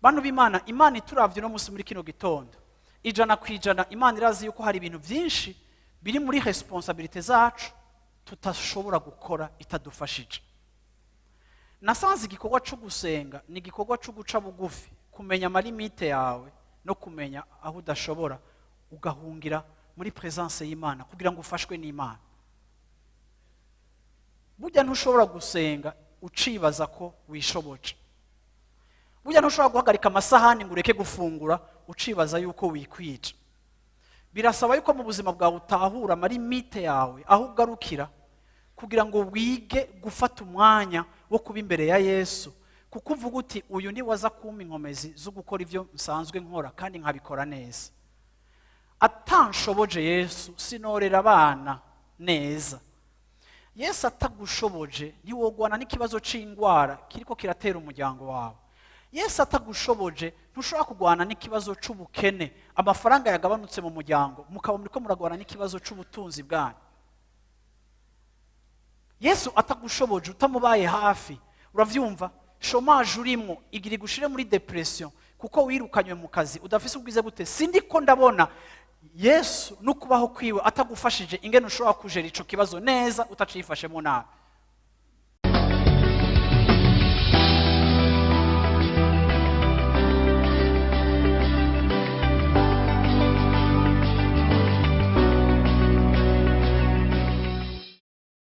Bantu b'Imana, Imana ituravye no musi muri kino gitondo, 100% Imana irazi yuko hari ibintu byinshi biri muri responsabilité zacu tutashobora gukora itadufashije. Nasanze igikorwa cyo gusenga ni igikorwa cyo guca bugufi, kumenya amalimite yawe no kumenya aho udashobora, ugahungira muri presence y'Imana kugira ngo ufashwe n'Imana. Burya ntushobora gusenga ucibaza ko wishoboje. Burya ntushobora guhagarika amasahani ngo ureke gufungura ucibaza yuko wikwije. Birasaba yuko mu buzima bwawe utahura amalimite yawe aho ugarukira kugira ngo wige gufata umwanya wo kuba imbere ya Yesu, kuko uvuga uti uyu ni waza kumpa inkomezi zo gukora ivyo nsanzwe nkora kandi nkabikora neza. Atanshoboje Yesu sinorera abana neza. Yesu atagushoboje ntiwogwana n'ikibazo c'ingwara kiriko kiratera umuryango wawe. Yesu atagushoboje ntushobora kugwana n'ikibazo c'ubukene, amafaranga yagabanutse mu muryango mukaba muriko muragwana n'ikibazo c'ubutunzi bwanyu. Yesu atagushoboje utamubaye hafi, uravyumva, chômage urimo igira gushire muri depression kuko wirukanywe mu kazi udafise ubwize gute. Sindiko ndabona Yesu nukubaho kwiwe atagufashije ingene ushobora kujera ico kibazo neza utacifashemo nabi.